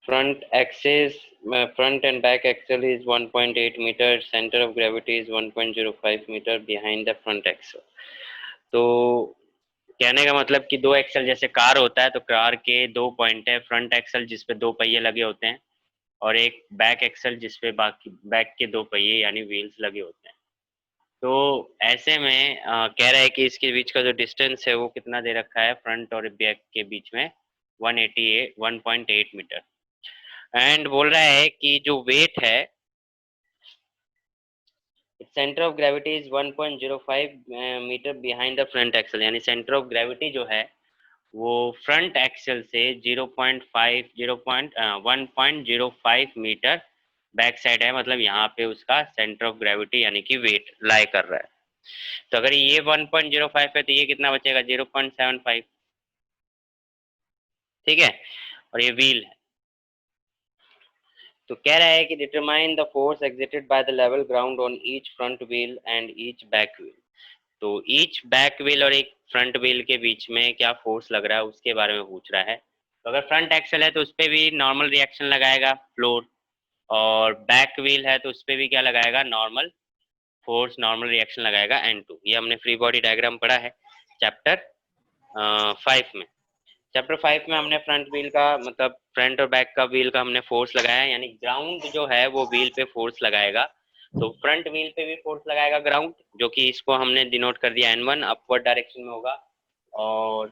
front and back axle is 1.8 meter, center of gravity is 1.05 meter behind the front axle. तो कहने का मतलब कि दो एक्सल जैसे कार होता है तो कार के दो पॉइंट है, फ्रंट एक्सल जिसपे दो पहिए लगे होते हैं और एक बैक एक्सल जिसपे बाकी बैक के दो पहिए यानी व्हील्स लगे होते हैं। तो ऐसे में कह रहा है कि इसके बीच का जो डिस्टेंस है वो कितना दे रखा है, फ्रंट और बैक के बीच में 1.8 मीटर। एंड बोल रहा है कि जो वेट है, centre of gravity is 1.05 metre behind the front axle, यानी सेंटर ऑफ ग्रेविटी जो है वो फ्रंट एक्सल से 1.05 मीटर बैक साइड है, मतलब यहाँ पे उसका सेंटर ऑफ ग्रेविटी यानी कि वेट लाई कर रहा है। तो अगर ये 1.05 है तो ये कितना बचेगा, 0.75, ठीक है, और ये व्हील है। तो कह रहा है कि determine the force excited by the level ground on each front wheel and each back wheel. तो ईच बैक व्हील और एक फ्रंट व्हील के बीच में क्या फोर्स लग रहा है उसके बारे में पूछ रहा है। तो अगर फ्रंट एक्सल है तो उस पर भी नॉर्मल रिएक्शन लगाएगा फ्लोर, और बैक व्हील है तो उस पर भी क्या लगाएगा, नॉर्मल फोर्स, नॉर्मल रिएक्शन लगाएगा N2। ये हमने फ्री बॉडी डायग्राम पढ़ा है चैप्टर 5 में। चैप्टर 5 में हमने फ्रंट व्हील का मतलब फ्रंट और बैक का व्हील का हमने फोर्स लगाया है, यानी ग्राउंड जो है वो व्हील पे फोर्स लगाएगा। तो फ्रंट व्हील पे भी फोर्स लगाएगा ग्राउंड, जो कि इसको हमने डिनोट कर दिया N1, अपवर्ड डायरेक्शन में होगा। और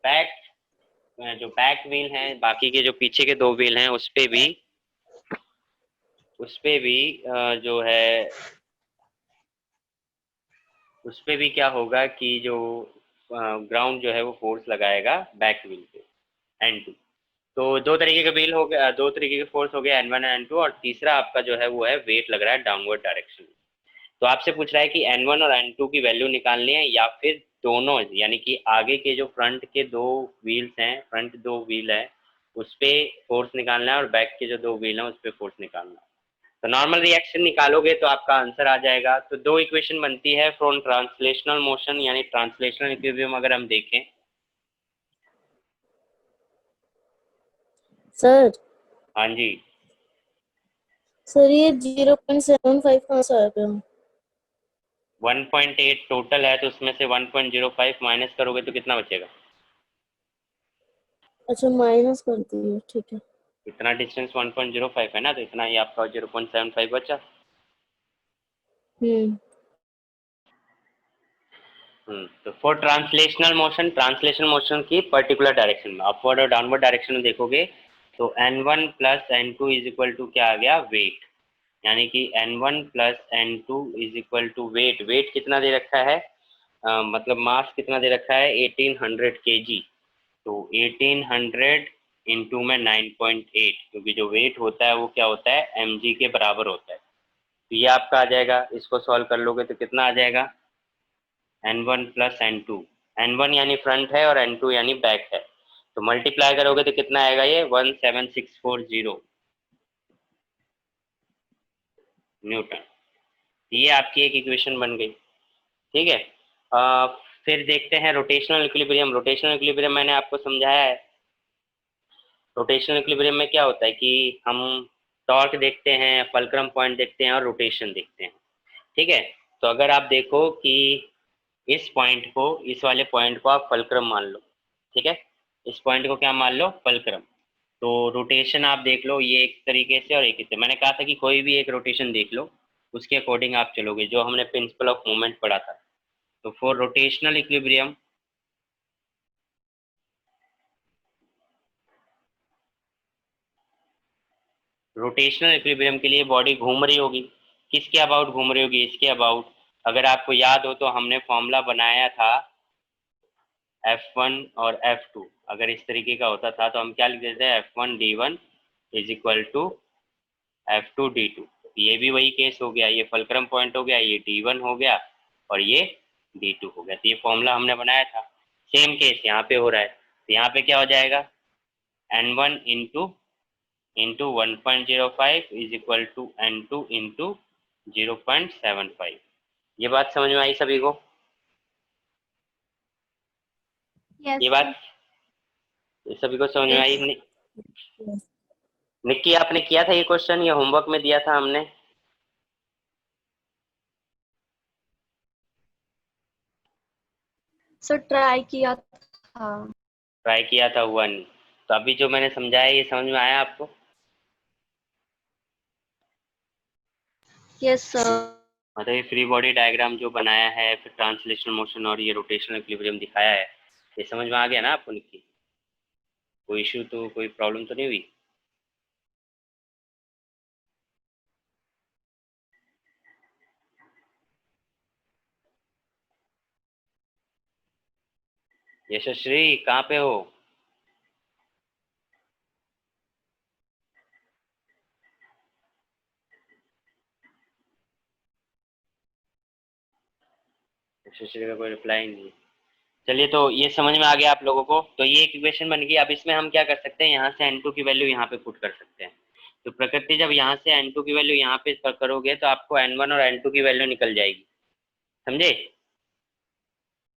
बैक जो बैक व्हील है, बाकी के जो पीछे के दो व्हील हैं उस पे भी जो है उस पे भी क्या होगा कि जो ग्राउंड जो है वो फोर्स लगाएगा बैक व्हील पे N2। तो दो तरीके के व्हील हो गया, दो तरीके के फोर्स हो गया N1 और N2, और तीसरा आपका जो है वो है वेट लग रहा है डाउनवर्ड डायरेक्शन में। तो आपसे पूछ रहा है कि N1 और N2 की वैल्यू निकालनी है या फिर दोनों, यानी कि आगे के जो फ्रंट के दो व्हील्स हैं, फ्रंट दो व्हील है उस पे फोर्स निकालना है और बैक के जो दो व्हील हैं उस पे फोर्स निकालना है। तो नॉर्मल रिएक्शन निकालोगे तो आपका आंसर आ जाएगा। तो दो इक्वेशन बनती है फ्रॉम ट्रांसलेशनल मोशन, यानी ट्रांसलेशनल इक्विलिब्रियम अगर हम देखें सर। हाँ जी सर ये 0.75 कहाँ से आ गया? 1.8 टोटल है तो उसमें से 1.05 माइनस करोगे तो कितना बचेगा, अच्छा माइनस कर दिए, ठीक है। इतना डिस्टेंस 1.05 है ना, तो इतना ही आपका 0.75 बचा। तो फॉर ट्रांसलेशनल मोशन की पर्टिकुलर डायरेक्शन में अपवर्ड और डाउनवर्ड डायरेक्शन में देखोगे तो N1 plus N2 is equal to क्या आ गया, वेट, यानी कि N1 plus N2 is equal to weight. Weight कितना दे रखा है, मतलब मास कितना दे रखा है 1800 kg। तो 1800 इंटू में 9.8, क्योंकि जो वेट होता है वो क्या होता है mg के बराबर होता है। तो ये आपका आ जाएगा, इसको सॉल्व कर लोगे तो कितना आ जाएगा, N1 प्लस N2, N1 यानी फ्रंट है और N2 यानी बैक है, तो मल्टीप्लाई करोगे तो कितना आएगा, ये 17640 न्यूटन। ये आपकी एक इक्वेशन बन गई, ठीक है। फिर देखते हैं रोटेशनल इक्विलिब्रियम। रोटेशनल इक्विलिब्रियम मैंने आपको समझाया है। रोटेशनल इक्विलिब्रियम में क्या होता है कि हम टॉर्क देखते हैं, फल्क्रम पॉइंट देखते हैं और रोटेशन देखते हैं, ठीक है। तो अगर आप देखो कि इस पॉइंट को, इस वाले पॉइंट को आप फल्क्रम मान लो, ठीक है, इस पॉइंट को क्या मान लो, फल्क्रम। तो रोटेशन आप देख लो ये एक तरीके से और एक से, मैंने कहा था कि कोई भी एक रोटेशन देख लो उसके अकॉर्डिंग आप चलोगे, जो हमने प्रिंसिपल ऑफ मूवमेंट पढ़ा था। तो फॉर रोटेशनल इक्विलिब्रियम के लिए बॉडी घूम रही होगी, किसके अबाउट घूम रही होगी, इसके अबाउट। अगर आपको याद हो तो हमने फॉर्मूला बनाया था F1 और F2, अगर इस तरीके का होता था तो हम क्या लिख देते हैं, F1 d1 is equal to F2 d2। ये भी वही केस हो गया, ये फल्क्रम पॉइंट हो गया, ये d1 हो गया और ये d2 हो गया। तो ये फॉर्मूला हमने बनाया था, सेम केस यहाँ पे हो रहा है। तो यहाँ पे क्या हो जाएगा, N1 into 1.05 is equal to N2 into 0.75। ये बात समझ में आई सभी को? यस ये सर। बात सभी को समझ में आई? नहीं, निक्की आपने किया था ये क्वेश्चन, ये होमवर्क में दिया था हमने? सर ट्राई किया था। ट्राई किया था, हुआ नहीं। तो अभी जो मैंने समझाया ये समझ में आया आपको? Yes sir. मतलब ये फ्री बॉडी डायग्राम जो बनाया है, फिर ट्रांसलेशनल मोशन और ये रोटेशनल इक्विलिब्रियम दिखाया है, ये समझ में आ गया ना आपको निक्की? कोई इशू तो, कोई प्रॉब्लम तो नहीं हुई? यशस्वी कहाँ पे हो? यशस्वी का कोई रिप्लाई नहीं है। चलिए, तो ये समझ में आ गया आप लोगों को। तो ये एक इक्वेशन बन गई। अब इसमें हम क्या कर सकते हैं, यहाँ से n2 की वैल्यू यहाँ पे पुट कर सकते हैं। तो प्रकृति जब यहाँ से n2 की वैल्यू यहाँ पे करोगे तो आपको n1 और n2 की वैल्यू निकल जाएगी, समझे?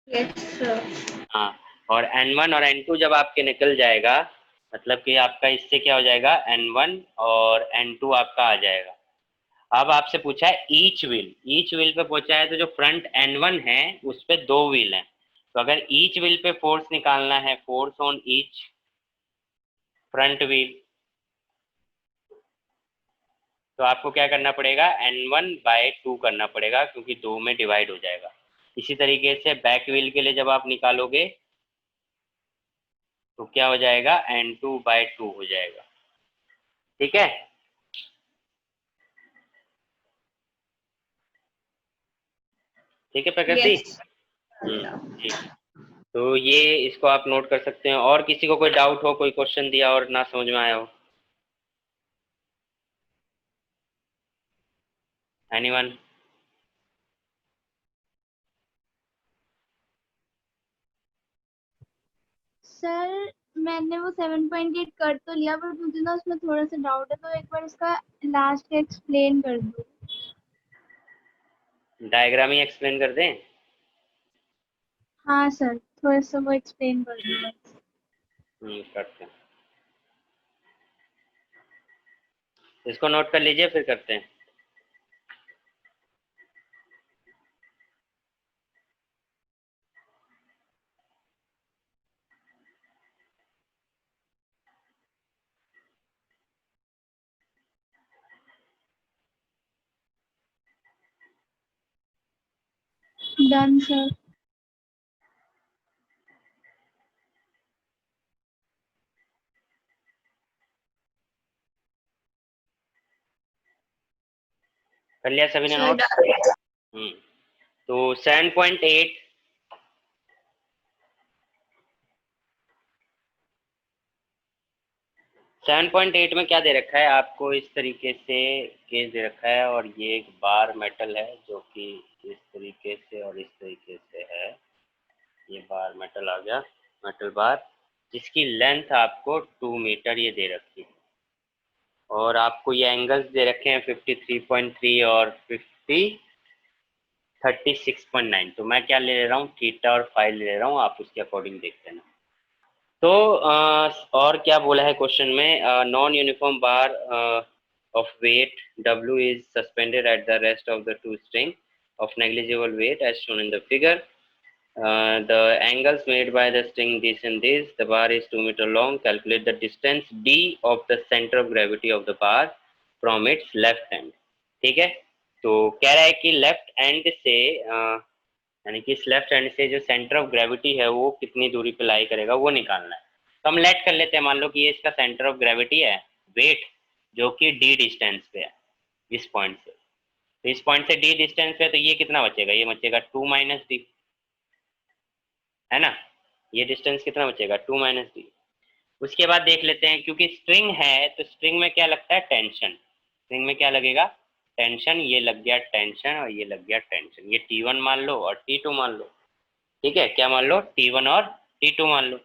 Yes sir. हाँ। और n1 और n2 जब आपके निकल जाएगा, मतलब कि आपका इससे क्या हो जाएगा, n1 और n2 आपका आ जाएगा। अब आपसे पूछा है ईच व्हील पे पूछा है, तो जो फ्रंट n1 है उस पे 2 व्हील हैं। तो अगर ईच व्हील पे फोर्स निकालना है, force on each front wheel, तो आपको क्या करना पड़ेगा, n1/2 करना पड़ेगा, क्योंकि 2 में डिवाइड हो जाएगा। इसी तरीके से बैक व्हील के लिए जब आप निकालोगे तो क्या हो जाएगा, n2/2 हो जाएगा। ठीक है? ठीक है प्रकृति? यस। ठीक। तो ये इसको आप नोट कर सकते हैं। और किसी को कोई डाउट हो, कोई क्वेश्चन दिया और ना समझ में आया हो? एनीवन? सर मैंने वो 7.8 कर तो लिया, पर मुझे ना उसमें थोड़ा सा डाउट है, तो एक बार उसका लास्ट एक्सप्लेन कर दो। डायग्राम ही एक्सप्लेन कर दें? हाँ सर, थोड़ा सा वो एक्सप्लेन कर दो बस। करते हैं। इसको नोट कर लीजिए, फिर करते हैं। Done sir. कर लिया सभी ने सर नोट? तो 7.8, 7.8 में क्या दे रखा है आपको, इस तरीके से केस दे रखा है, और ये एक बार मेटल है जो कि इस तरीके से और इस तरीके से है। ये बार मेटल आ गया, मेटल बार, जिसकी लेंथ आपको 2 मीटर ये दे रखी है। और आपको ये एंगल्स दे रखे हैं 53.3 और 36.9। तो मैं क्या ले रहा हूँ, थीटा और फाई ले रहा हूँ, आप उसके अकॉर्डिंग देखते हैं। तो और क्या बोला है क्वेश्चन में, non uniform bar of weight W is suspended at the rest of the two string of negligible weight as shown in the figure. The angles made by the string this and this. The bar is 2 meter long. Calculate the distance D of the center of gravity of the bar from its left end. ठीक है? तो कह रहा है कि left and से यानी कि इस लेफ्ट हैंड से जो सेंटर ऑफ ग्रेविटी है वो कितनी दूरी पे लाई करेगा, वो निकालना है। तो हम लेट कर लेते हैं, मान लो कि ये इसका सेंटर ऑफ ग्रेविटी है, वेट, जो कि डी डिस्टेंस पे है इस पॉइंट से। तो इस पॉइंट से डी डिस्टेंस पे है, तो ये कितना बचेगा, ये बचेगा 2 माइनस डी, है ना? ये डिस्टेंस कितना बचेगा, 2 माइनस डी। उसके बाद देख लेते हैं, क्योंकि स्ट्रिंग है तो स्ट्रिंग में क्या लगता है, टेंशन। स्ट्रिंग में क्या लगेगा, टेंशन। ये लग गया टेंशन और ये लग गया टेंशन। ये T1 मान लो और T2 मान लो। ठीक है, क्या मान लो, T1 और T2 मान लो।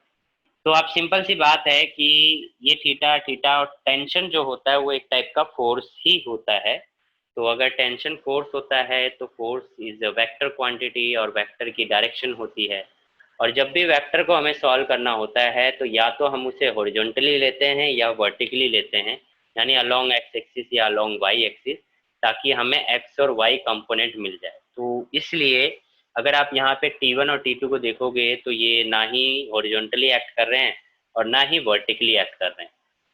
तो आप सिंपल सी बात है कि ये थीटा थीटा और टेंशन जो होता है वो एक टाइप का फोर्स ही होता है। तो अगर टेंशन फोर्स होता है तो force is a vector quantity और वेक्टर की डायरेक्शन होती है। और जब भी वेक्टर को हमें सॉल्व करना होता है तो या तो हम उसे हॉरिजॉन्टली लेते हैं या वर्टिकली लेते हैं। यानी अलोंग एक्स एक्सिस या अलोंग वाई एक्सिस, ताकि हमें एक्स और वाई कंपोनेंट मिल जाए। तो इसलिए अगर आप यहाँ पे T1 और T2 को देखोगे तो ये ना ही हॉरिजॉन्टली एक्ट कर रहे हैं और ना ही वर्टिकली एक्ट कर रहे हैं।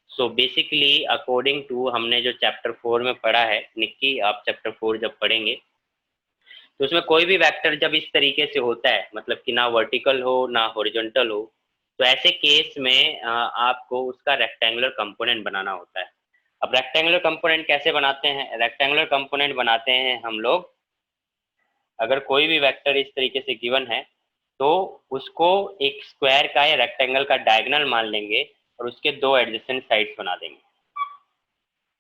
सो बेसिकली अकॉर्डिंग टू हमने जो चैप्टर 4 में पढ़ा है, निक्की आप चैप्टर 4 जब पढ़ेंगे तो उसमें कोई भी वेक्टर जब इस तरीके से होता है, मतलब कि ना वर्टिकल हो ना हॉरिजॉन्टल हो, तो ऐसे केस में आपको उसका रेक्टेंगुलर कंपोनेंट बनाना होता है। अब रेक्टेंगुलर कंपोनेंट कैसे बनाते हैं? रेक्टेंगुलर कंपोनेंट बनाते हैं हम लोग, अगर कोई भी वेक्टर इस तरीके से गिवन है तो उसको एक स्क्वायर का या रेक्टेंगल का डायगोनल मान लेंगे और उसके दो एडजेसेंट साइड्स बना देंगे।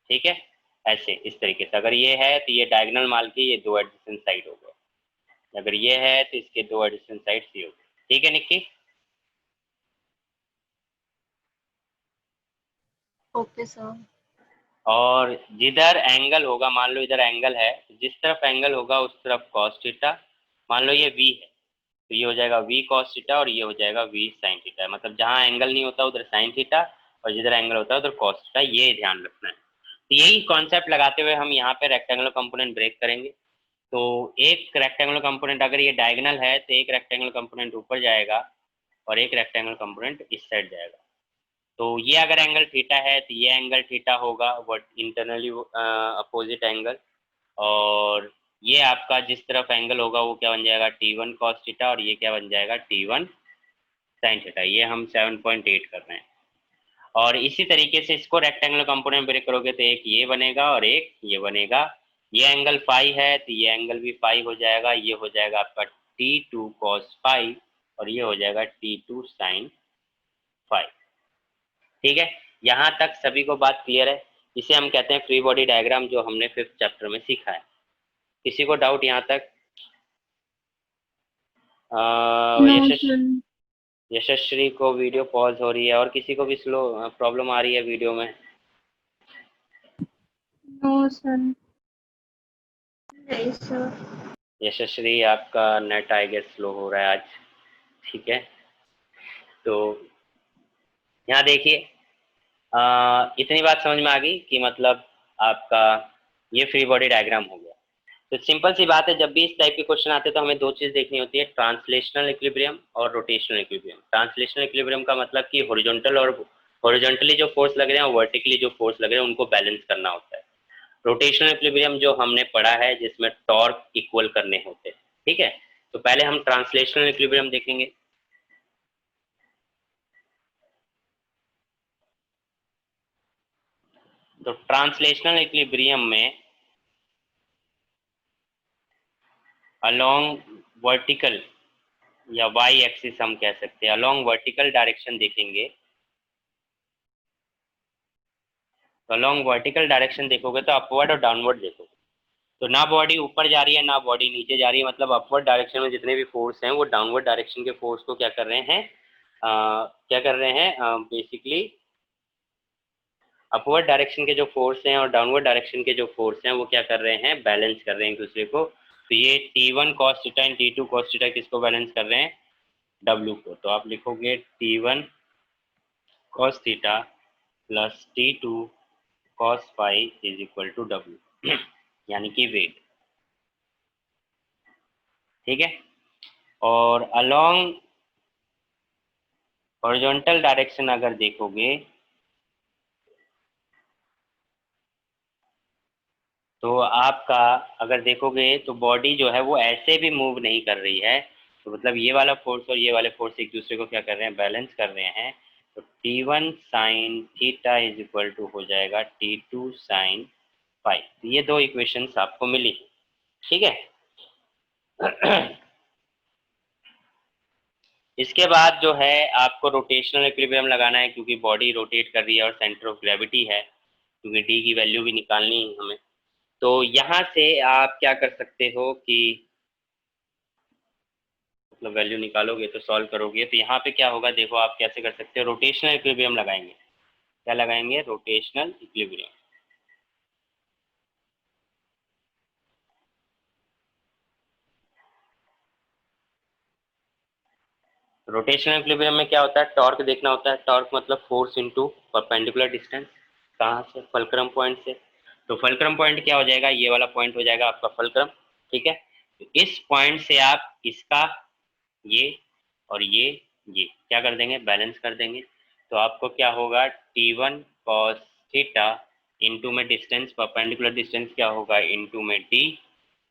ठीक है, ऐसे इस तरीके से अगर ये है तो ये डायगोनल मान के ये दो एडजेसेंट साइड हो गए, अगर ये है तो इसके दो एडजेसेंट साइड्स ये हो गए। ठीक है निक्की? Okay sir. और जिधर एंगल होगा, मान लो इधर एंगल है, जिस तरफ एंगल होगा उस तरफ कॉस थीटा, मान लो ये वी है तो ये हो जाएगा वी कॉस थीटा और ये हो जाएगा वी साइन थीटा। मतलब जहाँ एंगल नहीं होता उधर साइन थीटा और जिधर एंगल होता है उधर कॉस थीटा, ये ध्यान रखना है। तो यही कॉन्सेप्ट लगाते हुए हम यहाँ पे रेक्टेंगुलर कंपोनेंट ब्रेक करेंगे। तो एक रेक्टेंगुलर कंपोनेंट अगर ये डायगोनल है तो एक रेक्टेंगुलर कंपोनेंट ऊपर जाएगा और एक रेक्टेंगुलर कंपोनेंट इस साइड जाएगा। तो ये अगर एंगल थीटा है तो ये एंगल थीटा होगा, वट इंटरनली अपोजिट एंगल। और ये आपका जिस तरफ एंगल होगा वो क्या बन जाएगा T1 cos थीटा और ये क्या बन जाएगा T1 sin थीटा। ये हम 7.8 कर रहे हैं। और इसी तरीके से इसको रेक्टेंगुलर कंपोनेंट ब्रेक करोगे तो एक ये बनेगा और एक ये बनेगा। ये एंगल फाई है तो ये एंगल भी फाई हो जाएगा, ये हो जाएगा आपका T2 cos फाई और ये हो जाएगा T2 sin फाई। ठीक है, यहाँ तक सभी को बात क्लियर है? इसे हम कहते हैं फ्री बॉडी डायग्राम, जो हमने 5th चैप्टर में सीखा है। किसी को डाउट यहाँ तक? नो यशस सर। यशस्वी को वीडियो पॉज हो रही है, और किसी को भी स्लो प्रॉब्लम आ रही है वीडियो में? No sir. नहीं सर। यशस्वी आपका नेट आई गेस स्लो हो रहा है आज। ठीक है, तो यहाँ देखिए, इतनी बात समझ में आ गई कि मतलब आपका ये फ्री बॉडी डायग्राम हो गया। तो सिंपल सी बात है, जब भी इस टाइप के क्वेश्चन आते हैं तो हमें दो चीज देखनी होती है, ट्रांसलेशनल इक्विलिब्रियम और रोटेशनल इक्विलिब्रियम। ट्रांसलेशनल इक्विलिब्रियम का मतलब कि हॉरिजॉन्टल और हॉरिजॉन्टली जो फोर्स लग रहे हैं और वर्टिकली जो फोर्स लग रहे हैं उनको बैलेंस करना होता है। रोटेशनल इक्विलिब्रियम जो हमने पढ़ा है जिसमें टॉर्क इक्वल करने होते हैं। ठीक है, तो पहले हम ट्रांसलेशनल इक्विलिब्रियम देखेंगे। तो ट्रांसलेशनल इक्विलिब्रियम में अलोंग वर्टिकल या वाई एक्सिस हम कह सकते हैं, अलोंग वर्टिकल डायरेक्शन देखेंगे। तो अलोंग वर्टिकल डायरेक्शन देखोगे तो अपवर्ड और डाउनवर्ड देखोगे, तो ना बॉडी ऊपर जा रही है ना बॉडी नीचे जा रही है। मतलब अपवर्ड डायरेक्शन में जितने भी फोर्स हैं वो डाउनवर्ड डायरेक्शन के फोर्स को क्या कर रहे हैं, क्या कर रहे हैं, बेसिकली अपवर्ड डायरेक्शन के जो फोर्स हैं और डाउनवर्ड डायरेक्शन के जो फोर्स हैं वो क्या कर रहे हैं, बैलेंस कर रहे हैं एक दूसरे को। तो ये T1 cos theta and T2 cos theta किसको बैलेंस कर रहे हैं, W को। तो आप लिखोगे T1 cos theta plus T2 cos phi is equal to W यानी कि वेट। ठीक है, और अलोंग हॉरिजॉन्टल डायरेक्शन अगर देखोगे तो आपका अगर देखोगे तो बॉडी जो है वो ऐसे भी मूव नहीं कर रही है। तो मतलब ये वाला फोर्स और ये वाले फोर्स एक दूसरे को क्या कर रहे हैं, बैलेंस कर रहे हैं। तो T1 sine theta is equal to हो जाएगा T2 साइन फाई। तो ये दो इक्वेशंस आपको मिली। ठीक है इसके बाद जो है आपको रोटेशनल इक्विलिब्रियम लगाना है, क्योंकि बॉडी रोटेट कर रही है और सेंटर ऑफ ग्रेविटी है, क्योंकि डी की वैल्यू भी निकालनी है हमें। तो यहाँ से आप क्या कर सकते हो कि मतलब वैल्यू निकालोगे तो सॉल्व करोगे तो यहाँ पे क्या होगा, देखो आप कैसे कर सकते हो, रोटेशनल इक्विलिब्रियम लगाएंगे। क्या लगाएंगे, रोटेशनल इक्विलिब्रियम। रोटेशनल इक्विलिब्रियम में क्या होता है, टॉर्क देखना होता है। टॉर्क मतलब फोर्स इनटू परपेंडिकुलर डिस्टेंस। कहाँ से? फलक्रम पॉइंट से। तो फलक्रम पॉइंट क्या हो जाएगा? ये वाला पॉइंट हो जाएगा आपका फलक्रम, ठीक है। तो इस पॉइंट से आप इसका ये और ये क्या कर देंगे? बैलेंस कर देंगे। तो आपको क्या होगा? T1 cos थीटा इंटू में डिस्टेंस, परपेंडिकुलर डिस्टेंस क्या होगा? इंटू में D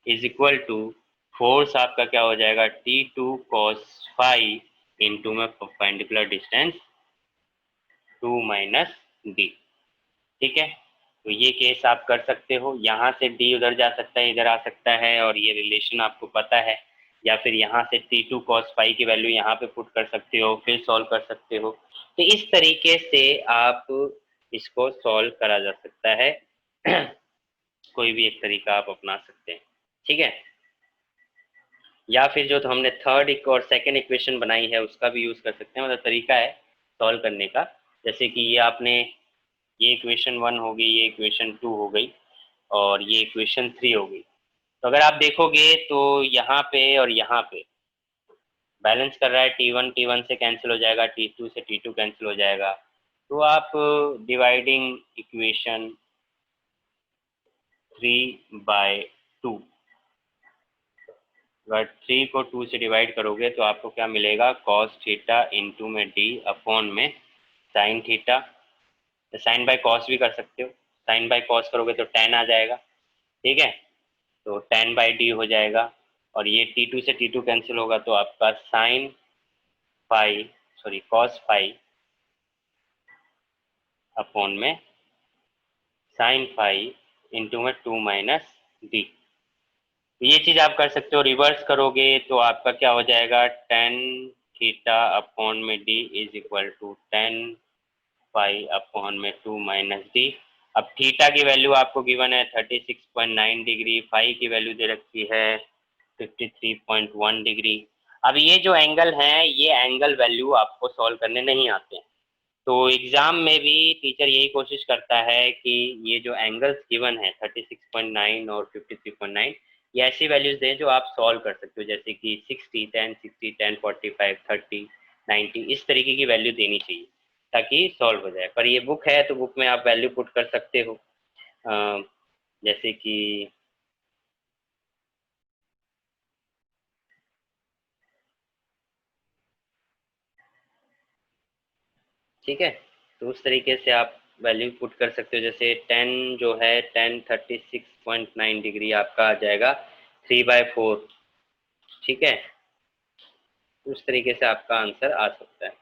is equal to force आपका क्या हो जाएगा? T2 cos फाई इंटू में परपेंडिकुलर डिस्टेंस 2 माइनस D, ठीक है। तो ये केस आप कर सकते हो। यहाँ से D उधर जा सकता है, इधर आ सकता है, और ये रिलेशन आपको पता है। या फिर यहाँ से T2 cos फाई की वैल्यू यहाँ पे पुट कर सकते हो, फिर सॉल्व कर सकते हो। तो इस तरीके से आप इसको सॉल्व करा जा सकता है। कोई भी एक तरीका आप अपना सकते हैं, ठीक है। या फिर जो तो हमने थर्ड एक और सेकेंड इक्वेशन बनाई है उसका भी यूज कर सकते हैं, मतलब तरीका है सॉल्व करने का। जैसे कि ये आपने, ये इक्वेशन 1 हो गई, ये इक्वेशन 2 हो गई, और ये इक्वेशन 3 हो गई। तो अगर आप देखोगे तो यहाँ पे और यहाँ पे बैलेंस कर रहा है। T1 से कैंसिल हो जाएगा, T2 से T2 कैंसिल हो जाएगा। तो आप डिवाइडिंग इक्वेशन 3/2, अगर 3 को 2 से डिवाइड करोगे तो आपको क्या मिलेगा? cos थीटा इंटू में D अपॉन में sin थीटा। तो साइन बाय कॉस भी कर सकते हो, साइन बाय कॉस करोगे तो tan आ जाएगा, ठीक है। तो tan/d हो जाएगा, और ये T2 से T2 कैंसिल होगा तो आपका sine phi, sorry cos phi upon में साइन फाई इंटू में 2 माइनस डी। ये चीज आप कर सकते हो। रिवर्स करोगे तो आपका क्या हो जाएगा? tan थीटा अपॉन में d is equal to tan phi upon में 2 माइनस डी। अब थीटा की वैल्यू आपको गिवन है 36.9 डिग्री, फाई की वैल्यू दे रखी है 53.1 डिग्री। अब ये जो एंगल हैं, ये एंगल वैल्यू आपको सॉल्व करने नहीं आते हैं। तो एग्जाम में भी टीचर यही कोशिश करता है कि ये जो एंगल्स गिवन है 36.9 और 53.9, ये ऐसी वैल्यूज दें जो आप सॉल्व कर सकते हो, जैसे कि 60, 10, 60, 10, 45, 30, 90, इस तरीके की वैल्यू देनी चाहिए ताकि सॉल्व हो जाए। पर ये बुक है तो बुक में आप वैल्यू पुट कर सकते हो, जैसे कि ठीक है। तो उस तरीके से आप वैल्यू पुट कर सकते हो। जैसे 10 जो है 10 36.9 डिग्री आपका आ जाएगा 3/4, ठीक है। उस तरीके से आपका आंसर आ सकता है।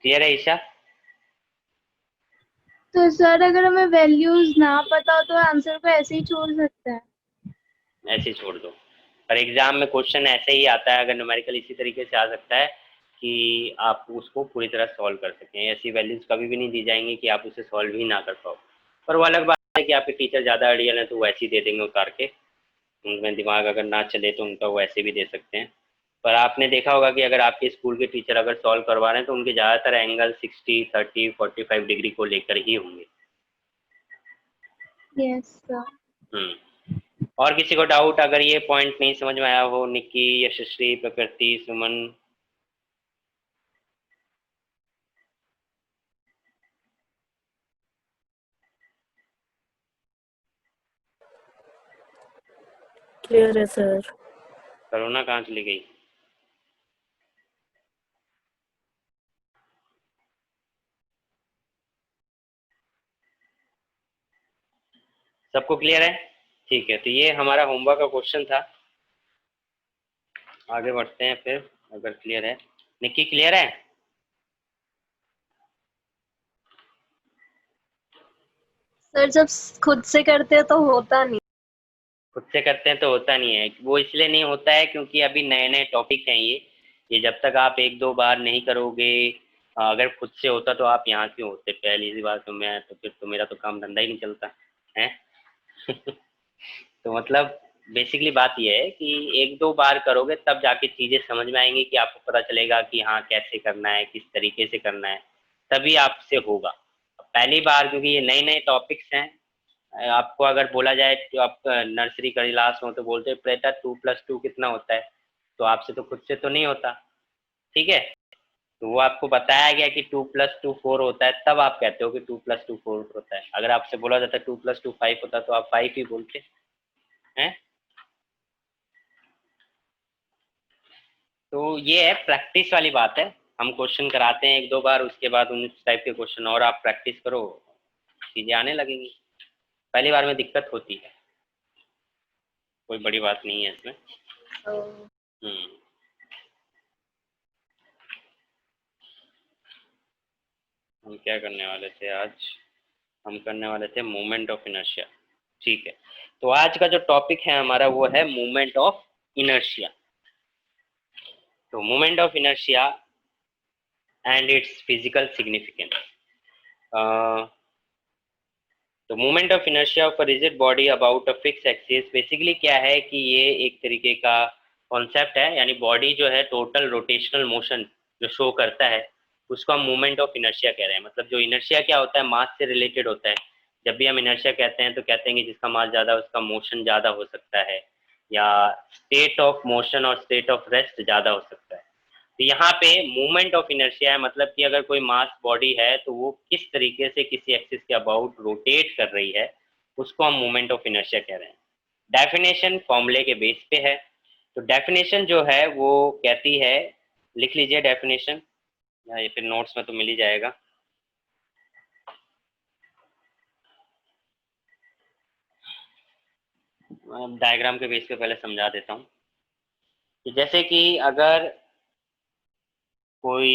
क्लियर है ईशा? तो सर अगर हमें वैल्यूज ना पता हो तो आंसर को ऐसे ही छोड़ सकते हैं? ऐसे ही छोड़ दो। पर एग्जाम में क्वेश्चन ऐसे ही आता है, अगर न्यूमेरिकल इसी तरीके से आ सकता है कि आप उसको पूरी तरह सॉल्व कर सकें। ऐसी वैल्यूज कभी भी नहीं दी जाएंगी कि आप उसे सॉल्व ही ना कर पाओ। पर वो अलग बात है कि आपके टीचर ज़्यादा अड़ियल हैं तो वो ऐसे ही दे देंगे उतार के, उनमें दिमाग अगर ना चले तो उनका वो ऐसे भी दे सकते हैं। पर आपने देखा होगा कि अगर आपके स्कूल के टीचर अगर सॉल्व करवा रहे हैं तो उनके ज़्यादातर एंगल 60, 30, 45 डिग्री को लेकर ही होंगे। Yes sir. और किसी को डाउट अगर ये पॉइंट नहीं समझ में आया हो? निक्की, यशस्वी, प्रकृति, सुमन? क्लियर है सर। करुणा कहाँ चली गई? सबको क्लियर है? ठीक है, तो ये हमारा होमवर्क का क्वेश्चन था। आगे बढ़ते हैं फिर, अगर क्लियर है। निक्की क्लियर है? सर जब खुद से करते हैं तो होता नहीं। खुद से करते हैं तो होता नहीं है। वो इसलिए नहीं होता है क्योंकि अभी नए नए टॉपिक हैं ये जब तक आप एक दो बार नहीं करोगे, अगर खुद से होता तो आप यहाँ क्यों होते? पहली सी बात तो मैं तो फिर तो मेरा तो काम धंधा ही नहीं चलता है। तो मतलब बेसिकली बात यह है कि एक दो बार करोगे तब जाके चीज़ें समझ में आएंगी, कि आपको पता चलेगा कि हाँ कैसे करना है, किस तरीके से करना है, तभी आपसे होगा। पहली बार क्योंकि ये नए नए टॉपिक्स हैं, आपको अगर बोला जाए तो आप नर्सरी क्लास में तो बोलते हैं बेटा 2 + 2 कितना होता है, तो आपसे तो खुद से तो नहीं होता, ठीक है। तो वो आपको बताया गया कि 2 + 2 4 होता है, तब आप कहते हो कि 2 + 2 4 होता है। अगर आपसे बोला जाता 2 + 2 5 होता तो आप 5 ही बोलते हैं। तो ये है प्रैक्टिस वाली बात है, हम क्वेश्चन कराते हैं 1-2 बार, उसके बाद उन टाइप के क्वेश्चन और आप प्रैक्टिस करो, चीजें आने लगेंगी। पहली बार में दिक्कत होती है, कोई बड़ी बात नहीं है इसमें। हम्म। हम क्या करने वाले थे आज? हम करने वाले थे मोमेंट ऑफ इनर्शिया। ठीक है, तो आज का जो टॉपिक है हमारा वो है मोमेंट ऑफ इनर्शिया। तो moment of inertia and it's physical significance. तो moment of inertia of a rigid body about a fix axis, basically क्या है कि ये एक तरीके का कॉन्सेप्ट है, यानी बॉडी जो है टोटल रोटेशनल मोशन जो शो करता है उसको हम मोमेंट ऑफ इनर्शिया कह रहे हैं। मतलब जो इनर्शिया क्या होता है, मास से रिलेटेड होता है। जब भी हम इनर्शिया कहते हैं तो कहते हैं कि जिसका मास ज़्यादा उसका मोशन ज़्यादा हो सकता है, या स्टेट ऑफ मोशन और स्टेट ऑफ रेस्ट ज़्यादा हो सकता है। तो यहाँ पे मूवमेंट ऑफ इनर्शिया है, मतलब कि अगर कोई मास बॉडी है तो वो किस तरीके से किसी एक्सिस के अबाउट रोटेट कर रही है, उसको हम मूवमेंट ऑफ इनर्शिया कह रहे हैं। डेफिनेशन फॉर्मूले के बेस पे है। तो डेफिनेशन जो है वो कहती है, लिख लीजिए डेफिनेशन, या ये फिर नोट्स में तो मिल ही जाएगा। डायग्राम के बेस पे पहले समझा देता हूँ कि जैसे कि अगर कोई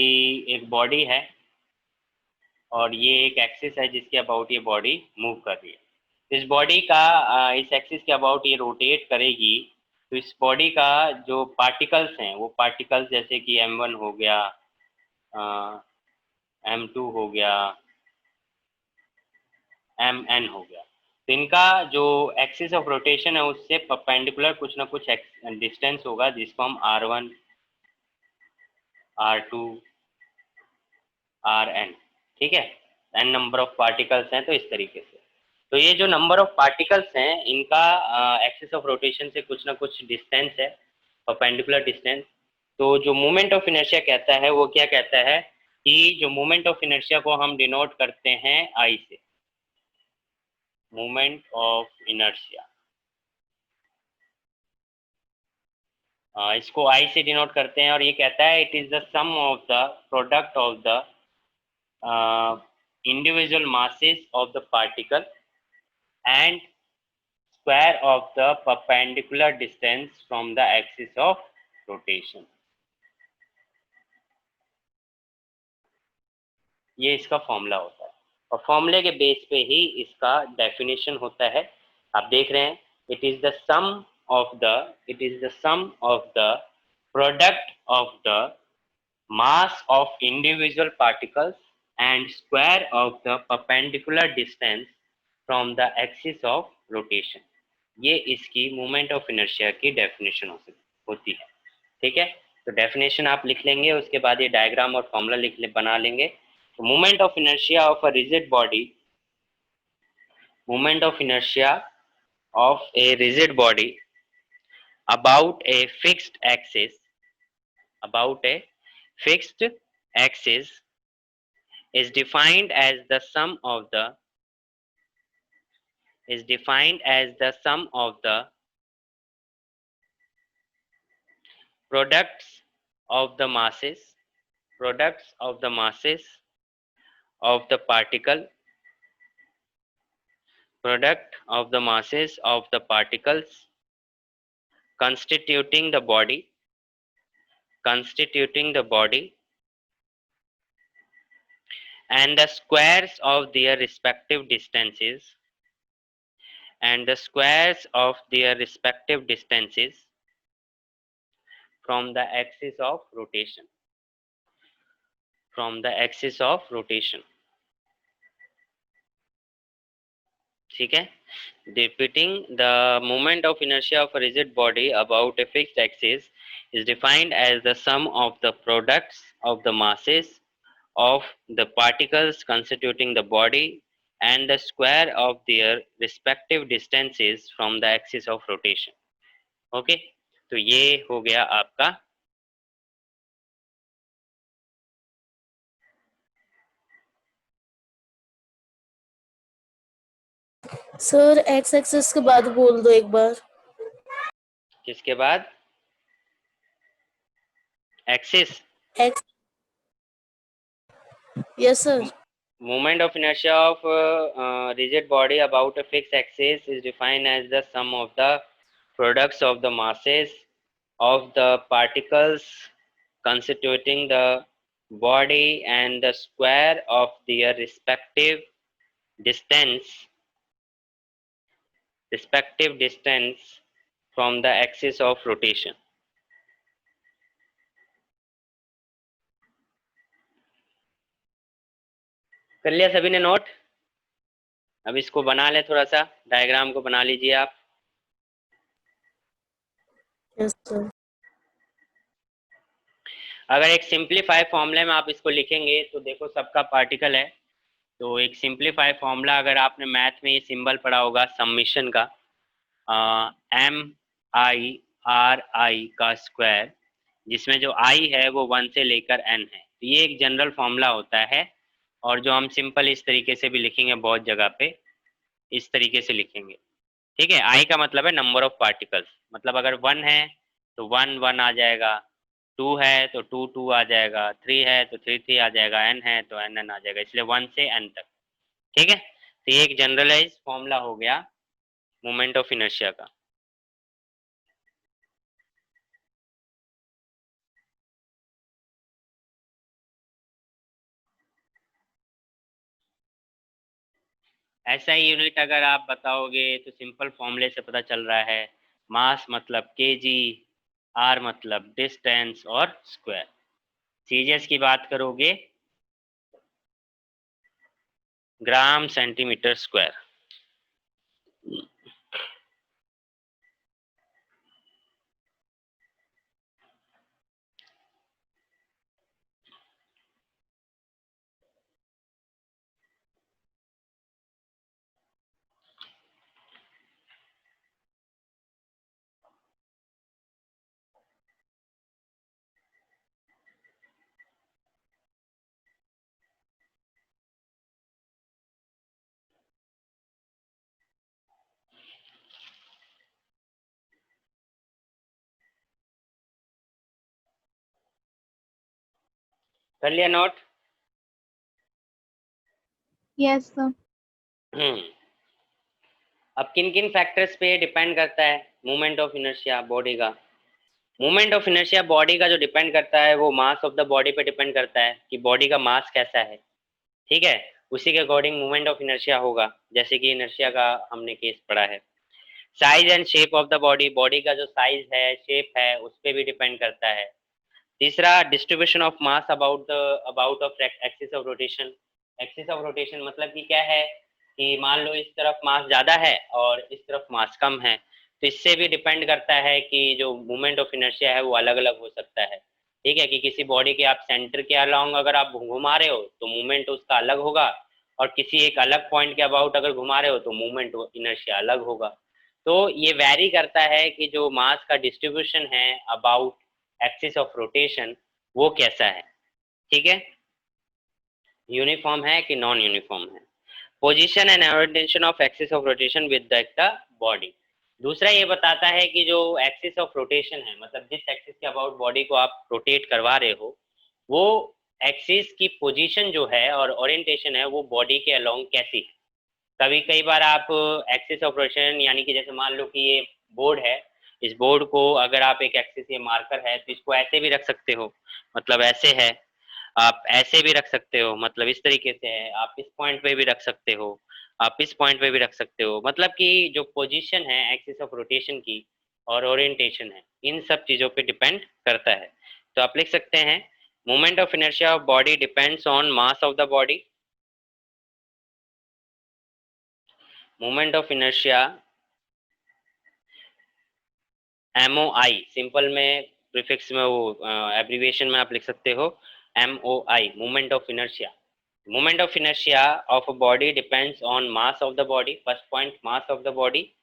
एक बॉडी है और ये एक एक्सिस है जिसके अबाउट ये बॉडी मूव कर रही है, इस बॉडी का इस एक्सिस के अबाउट ये रोटेट करेगी, तो इस बॉडी का जो पार्टिकल्स हैं वो पार्टिकल्स जैसे कि m1 हो गया, m2 हो गया, mn हो गया, तो इनका जो एक्सिस ऑफ रोटेशन है उससे परपेंडिकुलर कुछ ना कुछ डिस्टेंस होगा, जिसको हम r1 r2 rn, ठीक है, n नंबर ऑफ पार्टिकल्स हैं। तो इस तरीके से, तो ये जो नंबर ऑफ पार्टिकल्स हैं इनका एक्सिस ऑफ रोटेशन से कुछ ना कुछ डिस्टेंस है, परपेंडिकुलर डिस्टेंस। तो जो मोमेंट ऑफ इनर्शिया कहता है वो क्या कहता है कि जो मोमेंट ऑफ इनर्शिया को हम डिनोट करते हैं आई से, मोमेंट ऑफ इनर्शिया, इसको आई से डिनोट करते हैं, और ये कहता है it is the sum of the product of the individual masses of the particle and square of the perpendicular distance from the axis of rotation। ये इसका फॉर्मूला होता है, और फॉर्मूले के बेस पे ही इसका डेफिनेशन होता है। आप देख रहे हैं, it is the sum of the product of the mass of individual particles and square of the perpendicular distance from the axis of rotation। ये इसकी मोमेंट ऑफ इनर्शिया की डेफिनेशन होती है। ठीक है, तो डेफिनेशन आप लिख लेंगे, उसके बाद ये डायग्राम और फॉर्मूला बना लेंगे। तो moment of inertia of a rigid body, moment of inertia of a rigid body about a fixed axis, about a fixed axis is defined as the sum of the products of the masses of the particle, product of the masses of the particles constituting the body and the squares of their respective distances from the axis of rotation। ठीक है, repeating, the moment of inertia of a rigid body about a fixed axis is defined as the sum of the products of the masses of the particles constituting the body and the square of their respective distances from the axis of rotation। Okay, तो ये हो गया आपका sir x axis के बाद बोल दो एक बार। किसके बाद? Axis. X. Yes sir. Moment of inertia of rigid body about a fixed axis is defined as the sum of the products of the masses of the particles constituting the body and the square of their distance respective distance from the axis of rotation. कर लिया सभी ने note? अब इसको बना ले, थोड़ा सा डायग्राम को बना लीजिए आप। Yes sir. अगर एक सिंप्लीफाई फॉर्मूले में आप इसको लिखेंगे तो देखो सबका पार्टिकल है, तो एक सिंप्लीफाई फॉर्मूला अगर आपने मैथ में ये सिंबल पढ़ा होगा सम्मिशन का, MIRI का स्क्वायर, जिसमें जो I है वो 1 से लेकर N है, तो ये एक जनरल फॉर्मूला होता है। और जो हम सिंपल इस तरीके से भी लिखेंगे, बहुत जगह पे इस तरीके से लिखेंगे, ठीक है। I का मतलब है नंबर ऑफ पार्टिकल्स, मतलब अगर 1 है तो 1 1 आ जाएगा, 2 है तो 2 2 आ जाएगा, 3 है तो 3 3 आ जाएगा, N है तो N N आ जाएगा, इसलिए 1 से N तक, ठीक है। तो ये एक जनरलाइज फॉर्मूला हो गया मोमेंट ऑफ इनर्शिया का। ऐसा ही यूनिट अगर आप बताओगे तो सिंपल फॉर्मूले से पता चल रहा है, मास मतलब केजी, आर मतलब डिस्टेंस और स्क्वायर। सीजीएस की बात करोगे ग्राम सेंटीमीटर स्क्वायर। कर लिया नोट? Yes sir. अब किन किन फैक्टर्स पे डिपेंड करता है मोमेंट ऑफ इनर्शिया बॉडी का? मोमेंट ऑफ इनर्शिया बॉडी का जो डिपेंड करता है वो मास ऑफ द बॉडी पे डिपेंड करता है कि बॉडी का मास कैसा है, ठीक है। उसी के अकॉर्डिंग मोमेंट ऑफ इनर्शिया होगा, जैसे कि इनर्शिया का हमने केस पढ़ा है। Size and shape of the body, body का जो साइज है, शेप है, उस पर भी डिपेंड करता है। तीसरा, distribution of mass about of axis of rotation. Axis of rotation मतलब कि क्या है कि मान लो इस तरफ मास ज़्यादा है और इस तरफ मास कम है, तो इससे भी डिपेंड करता है कि जो मूवमेंट ऑफ इनर्शिया है वो अलग अलग हो सकता है, ठीक है। कि किसी बॉडी के आप सेंटर के अलोंग अगर आप घुमा रहे हो तो मूवमेंट उसका अलग होगा, और किसी एक अलग पॉइंट के अबाउट अगर घुमा रहे हो तो मूवमेंट इनर्शिया अलग होगा। तो ये वैरी करता है कि जो मास का डिस्ट्रीब्यूशन है अबाउट एक्सिस ऑफ रोटेशन वो कैसा है, ठीक है, यूनिफॉर्म है कि नॉन यूनिफॉर्म है। Position and orientation of axis of rotation with the body. दूसरा ये बताता है कि जो एक्सिस ऑफ रोटेशन है, मतलब जिस एक्सिस के अबाउट बॉडी को आप रोटेट करवा रहे हो, वो एक्सिस की पोजीशन जो है और ओरिएंटेशन है वो बॉडी के अलोंग कैसी है। कभी कई बार आप एक्सिस ऑफ रोटेशन, यानी कि जैसे मान लो कि ये बोर्ड है, इस बोर्ड को अगर आप एक एक्सिस, ये मार्कर है, तो इसको ऐसे भी रख सकते हो, मतलब ऐसे है, आप ऐसे भी रख सकते हो, मतलब इस तरीके से है, आप इस पॉइंट पे भी रख सकते हो, आप इस पॉइंट पे भी रख सकते हो, मतलब कि जो पोजीशन है एक्सिस ऑफ रोटेशन की और ओरिएंटेशन है, इन सब चीज़ों पे डिपेंड करता है। तो आप लिख सकते हैं moment of inertia of body depends on mass of the body. Moment of inertia MOI, simple में प्रीफिक्स में वो एब्रीविएशन में आप लिख सकते हो MOI, moment of inertia. Moment of inertia of a body depends on mass of the body. First point, mass of the body.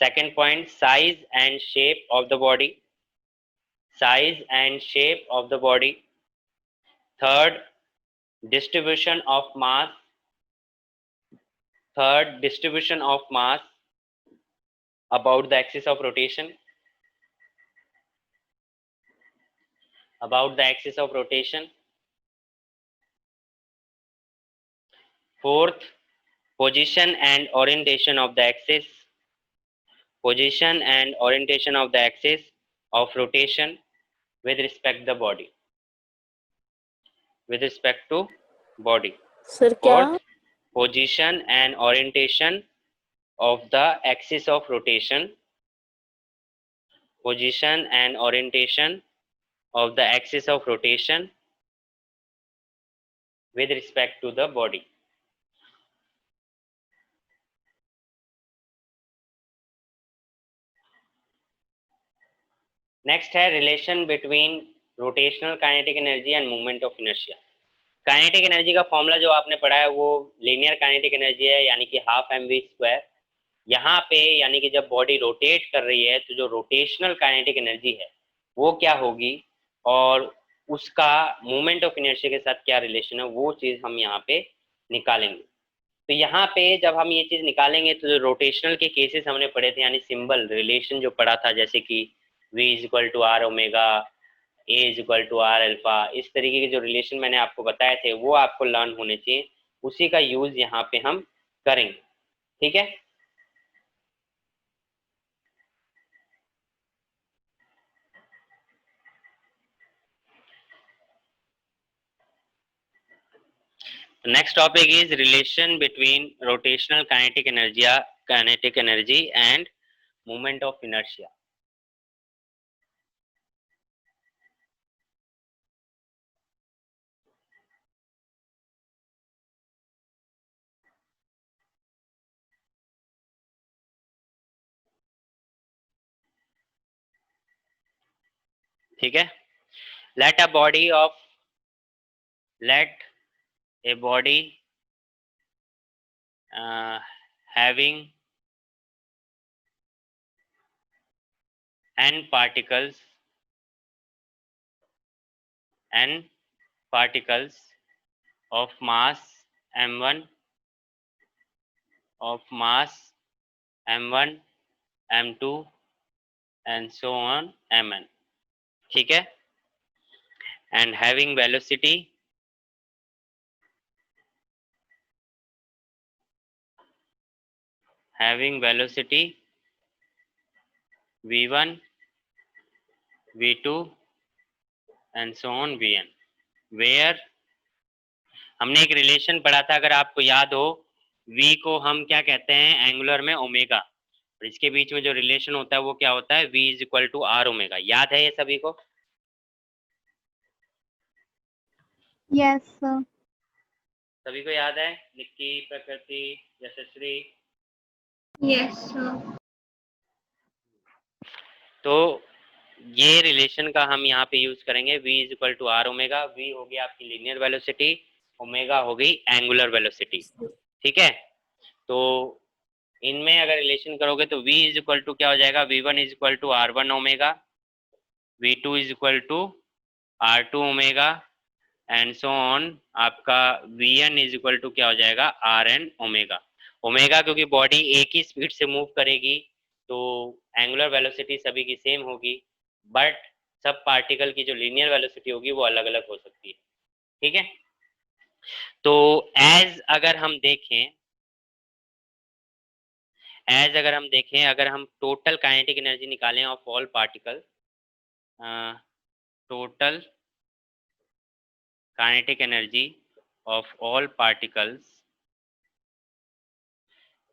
Second point, size and shape of the body. Size and shape of the body. Third, distribution of mass Third, distribution of mass about the axis of rotation. About the axis of rotation. Fourth, position and orientation of the axis. Position and orientation of the axis of rotation with respect the body. With respect to body. Sir क्या? Fourth, position and orientation of the axis of rotation. Position and orientation of the axis of rotation with respect to the body. Next है relation between rotational kinetic energy and movement of inertia. Kinetic energy का formula जो आपने पढ़ा है वो linear kinetic energy है, यानी कि हाफ mv स्क्वायर. यहाँ पे यानी कि जब बॉडी रोटेट कर रही है तो जो रोटेशनल काइनेटिक एनर्जी है वो क्या होगी और उसका मूवमेंट ऑफ इनर्शिया के साथ क्या रिलेशन है वो चीज हम यहाँ पे निकालेंगे. तो यहाँ पे जब हम ये चीज निकालेंगे तो जो रोटेशनल के केसेस हमने पढ़े थे, यानी सिंबल रिलेशन जो पढ़ा था, जैसे कि v is equal to r omega, a is equal to r alpha, इस तरीके के जो रिलेशन मैंने आपको बताए थे वो आपको लर्न होने चाहिए. उसी का यूज यहाँ पे हम करेंगे. ठीक है. Next topic is relation between rotational kinetic energy and movement of inertia. ठीक है. let a body having n particles of mass m1 m2 and so on mn. ठीक है. and having velocity v1 v2 and so on vn, where हमने एक relation पढ़ा था, अगर आपको याद हो, v को हम क्या कहते हैं एंगुलर में ओमेगा, और इसके बीच में जो रिलेशन होता है वो क्या होता है v is equal to r omega. याद है ये सभी को? Yes sir. सभी को याद है? निक्की, प्रकृति, यशस्वी? Yes sir. तो ये रिलेशन का हम यहाँ पे यूज करेंगे. v is equal to r omega. v होगी आपकी लीनियर वेलोसिटी, ओमेगा होगी एंगुलर वेलोसिटी. ठीक है. तो इनमें अगर रिलेशन करोगे तो v इज इक्वल टू क्या हो जाएगा, v1 is equal to r1 omega, v2 is equal to r2 omega and so on. आपका vn इज इक्वल टू क्या हो जाएगा, rn ओमेगा. ओमेगा क्योंकि बॉडी एक ही स्पीड से मूव करेगी तो एंगुलर वेलोसिटी सभी की सेम होगी, बट सब पार्टिकल की जो लीनियर वेलोसिटी होगी वो अलग अलग हो सकती है. ठीक है. तो अगर हम देखें अगर हम टोटल काइनेटिक एनर्जी निकालें of all particle, total kinetic energy of all particles,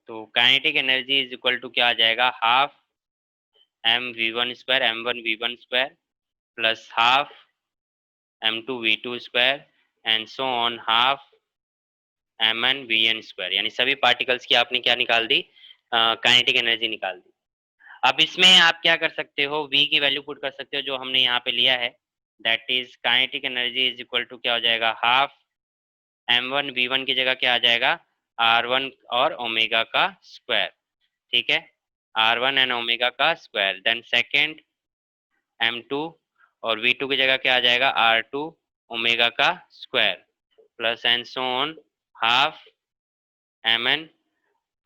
तो kinetic energy is equal to क्या आ जाएगा, half mv1 square m1 v1 square plus half m2 v2 square and so on half mn vn square. यानी सभी particles की आपने क्या निकाल दी, काइनेटिक एनर्जी निकाल दी. अब इसमें आप क्या कर सकते हो, v की वैल्यू पुट कर सकते हो जो हमने यहाँ पे लिया है, that is kinetic energy is equal to क्या हो जाएगा, हाफ m1 v1 की जगह क्या आ जाएगा, r1 और ओमेगा का स्क्वायर. ठीक है. r1 एंड ओमेगा का स्क्वायर. देन सेकेंड m2 और v2 की जगह क्या आ जाएगा, r2 ओमेगा का square plus and so on half mn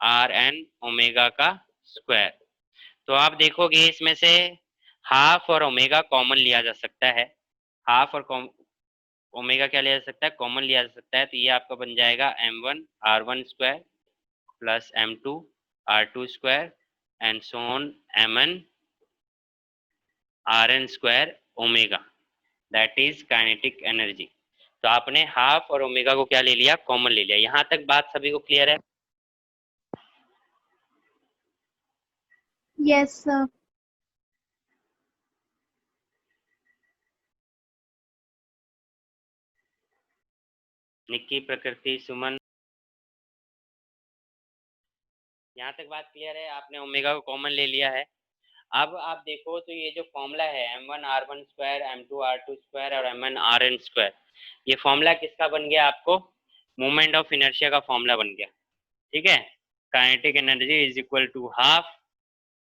r n omega का स्क्वायर। तो आप देखोगे इसमें से हाफ और ओमेगा कॉमन लिया जा सकता है, हाफ और ओमेगा क्या लिया जा सकता है, कॉमन लिया जा सकता है। तो ये आपका बन जाएगा m1 r1 square plus m2 r2 square and so on mn rn square omega, that is kinetic energy. तो आपने हाफ और ओमेगा को क्या ले लिया, कॉमन ले लिया। यहाँ तक बात सभी को क्लियर है? Yes sir. निक्की, प्रकृति, सुमन, यहाँ तक बात क्लियर है? आपने ओमेगा को कॉमन ले लिया है। अब आप देखो तो ये जो फॉर्मूला है m1 r1 square m2 r2 square और mn rn स्क्वायर, ये फॉर्मूला किसका बन गया? आपको मोमेंट ऑफ इनर्शिया का फॉर्मूला बन गया। ठीक है, kinetic energy is equal to half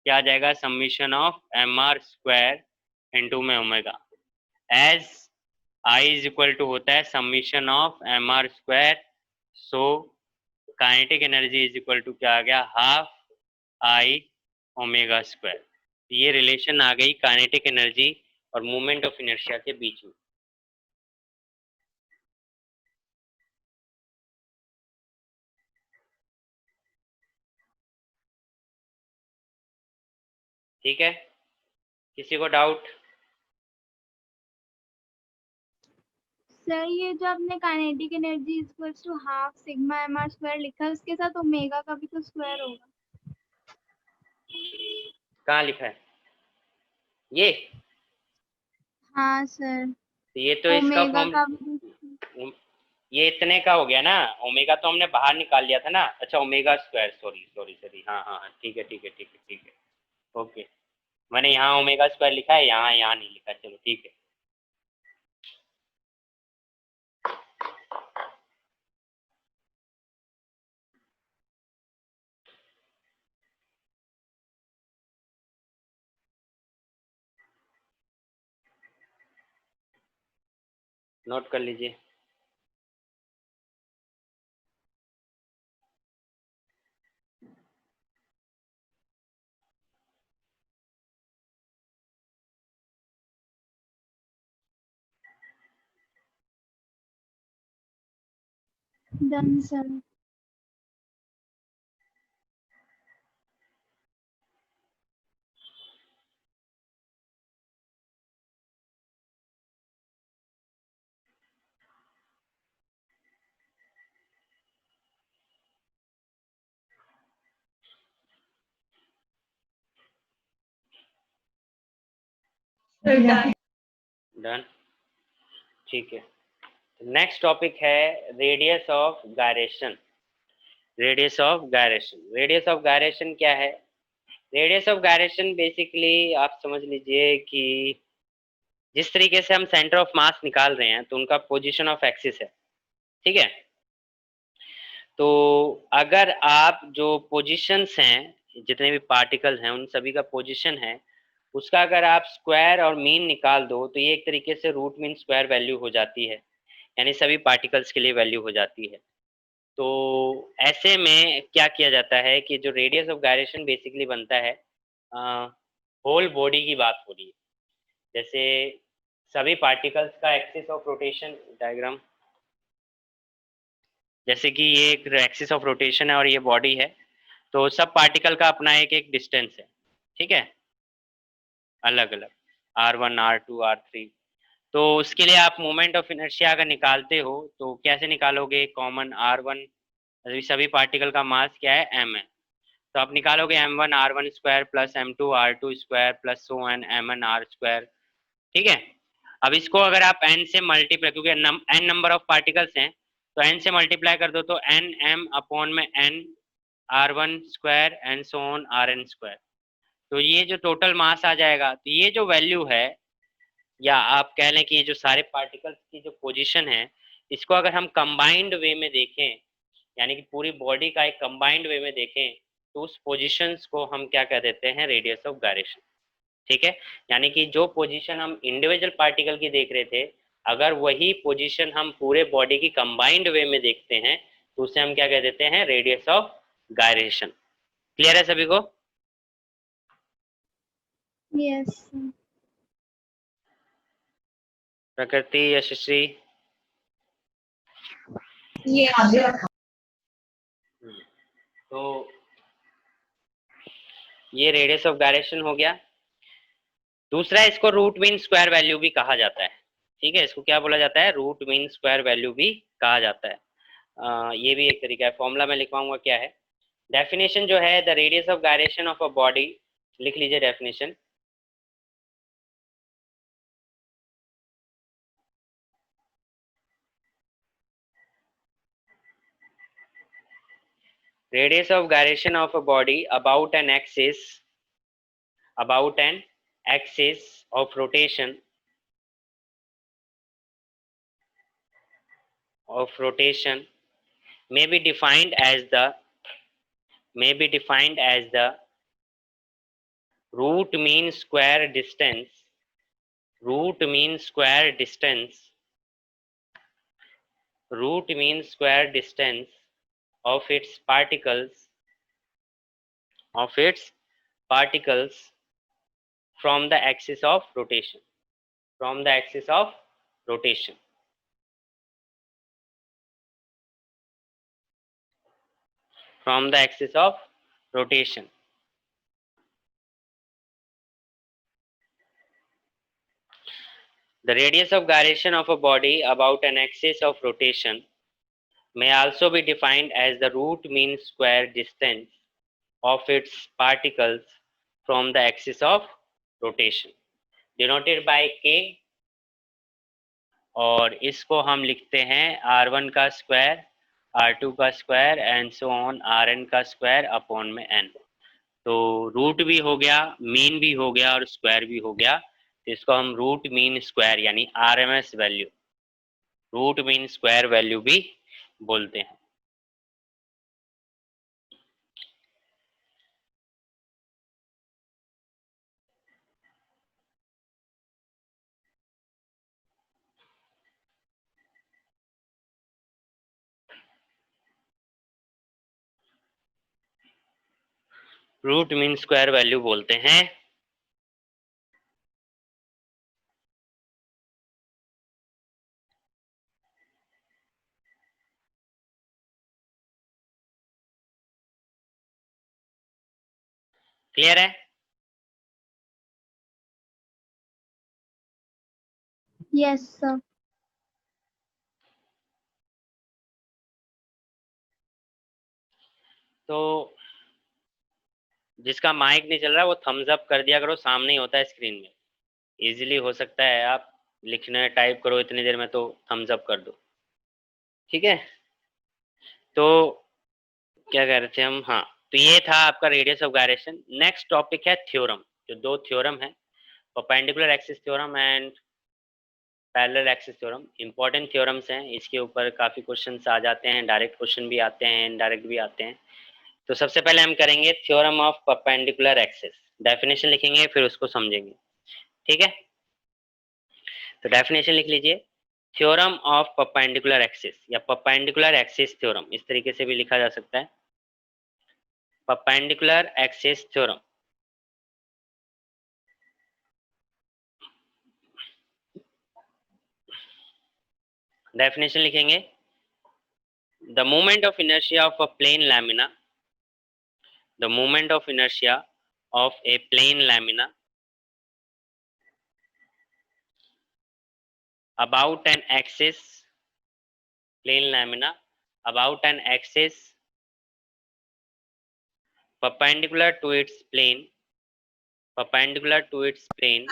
क्या आ जाएगा, summation of mr square into में omega, as I is equal to होता है summation of mr square. So kinetic energy is equal to क्या आ गया, हाफ I ओमेगा स्क्वायर। ये रिलेशन आ गई काइनेटिक एनर्जी और मूवमेंट ऑफ इनर्शिया के बीच में। ठीक है, किसी को डाउट? सर ये जो आपने kinetic energy equals to half sigma m r square लिखा है, उसके साथ ओमेगा का भी तो स्क्वायर होगा। कहाँ लिखा है ये? हाँ सर, तो ये तो इसका ओमेगा फॉर्म, का भी। ये इतने का हो गया ना, ओमेगा तो हमने बाहर निकाल लिया था ना। अच्छा, omega square, sorry sorry sorry, हाँ हाँ हाँ, ठीक है ठीक है ठीक है ठीक है, ओके। मैंने यहाँ ओमेगा स्क्वायर लिखा है, यहाँ यहाँ नहीं लिखा, चलो ठीक है। नोट कर लीजिए। Done sir. डन, ठीक है। नेक्स्ट टॉपिक है radius of gyration. Radius of gyration, radius of gyration क्या है? रेडियस ऑफ गायरेशन बेसिकली आप समझ लीजिए कि जिस तरीके से हम सेंटर ऑफ मास निकाल रहे हैं तो उनका पोजीशन ऑफ एक्सिस है। ठीक है, तो अगर आप जो पोजीशंस हैं, जितने भी पार्टिकल हैं उन सभी का पोजीशन है, उसका अगर आप स्क्वायर और मीन निकाल दो तो ये एक तरीके से रूट मीन स्क्वायर वैल्यू हो जाती है, यानी सभी पार्टिकल्स के लिए वैल्यू हो जाती है। तो ऐसे में क्या किया जाता है कि जो रेडियस ऑफ गायरेशन बेसिकली बनता है, होल बॉडी की बात हो रही है, जैसे सभी पार्टिकल्स का एक्सिस ऑफ रोटेशन डायग्राम, जैसे कि ये एक एक्सिस ऑफ रोटेशन है और ये बॉडी है, तो सब पार्टिकल का अपना एक एक डिस्टेंस है। ठीक है, अलग अलग r1 r2 r3। तो उसके लिए आप मोमेंट ऑफ इनर्शिया अगर निकालते हो तो कैसे निकालोगे? कॉमन r1, सभी पार्टिकल का मास क्या है, m है, तो आप निकालोगे m1 r1 square plus m2 r2 square plus so n mn r square. ठीक है, अब इसको अगर आप n से मल्टीप्लाई, क्योंकि n नंबर ऑफ पार्टिकल्स हैं, तो n से मल्टीप्लाई कर दो तो n m अपॉन में n r1 square and so on rn square. तो ये जो टोटल मास आ जाएगा, तो ये जो वैल्यू है, या आप कह लें कि ये जो सारे पार्टिकल्स की जो पोजीशन है, इसको अगर हम कंबाइंड वे में देखें, यानी कि पूरी बॉडी का एक कंबाइंड वे में देखें, तो उस पोजीशंस को हम क्या कह देते हैं, रेडियस ऑफ गायरेशन। ठीक है, यानी कि जो पोजीशन हम इंडिविजुअल पार्टिकल की देख रहे थे, अगर वही पोजीशन हम पूरे बॉडी की कंबाइंड वे में देखते हैं तो उसे हम क्या कह देते हैं, रेडियस ऑफ गायरेशन। क्लियर है सभी को? यस। प्रकृति, यशस्वी? तो ये रेडियस ऑफ गायरेशन हो गया। दूसरा, इसको रूट मीन स्क्वायर वैल्यू भी कहा जाता है। ठीक है, इसको क्या बोला जाता है? रूट मीन स्क्वायर वैल्यू भी कहा जाता है। ये भी एक तरीका है। फॉर्मूला में लिखवाऊंगा क्या है। डेफिनेशन जो है, the radius of gyration of a body, लिख लीजिए definition. Radius of gyration of a body about an axis of rotation may be defined as the root mean square distance of its particles from the axis of rotation. From the axis of rotation. From the axis of rotation. The radius of gyration of a body about an axis of rotation may also be defined as the root mean square distance of its particles from the axis of rotation, denoted by k, और इसको हम लिखते हैं r1 का square, r2 का square and so on rn का square upon में n। तो रूट भी हो गया, मीन भी हो गया और स्क्वायर भी हो गया, तो इसको हम रूट मीन स्क्वायर यानी RMS value, root mean square value भी बोलते हैं। रूट मीन स्क्वायर वैल्यू बोलते हैं। क्लियर है? Yes sir. तो जिसका माइक नहीं चल रहा वो थम्स अप कर दिया करो, सामने ही होता है स्क्रीन में, इजीली हो सकता है। आप लिखना टाइप करो इतनी देर में तो थम्स अप कर दो, ठीक है? तो क्या कह रहे थे हम? हाँ, तो ये था आपका radius of gyration. Next topic है थ्योरम। जो दो थ्योरम है, perpendicular axis theorem and parallel axis theorem, important theorems हैं। इसके ऊपर काफ़ी क्वेश्चंस आ जाते हैं, डायरेक्ट क्वेश्चन भी आते हैं, इनडायरेक्ट भी आते हैं। तो सबसे पहले हम करेंगे theorem of perpendicular axis. Definition लिखेंगे फिर उसको समझेंगे, ठीक है? तो डेफिनेशन लिख लीजिए, थ्योरम ऑफ परपेंडिकुलर एक्सिस या परपेंडिकुलर एक्सिस थ्योरम, इस तरीके से भी लिखा जा सकता है, परपेंडिकुलर एक्सिस थ्योरम। डेफिनेशन लिखेंगे, the moment of inertia of a plane lamina, the moment of inertia of a plane lamina about an axis, plane lamina about an axis perpendicular to its plane, perpendicular to its plane,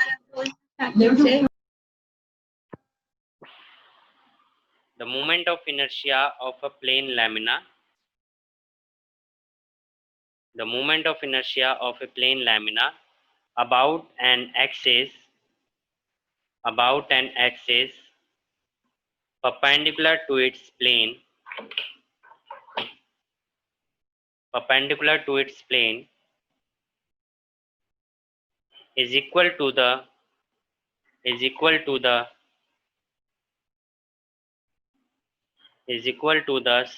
the moment of inertia of a plane lamina, the moment of inertia of a plane lamina about an axis perpendicular to its plane, perpendicular to its plane is equal to the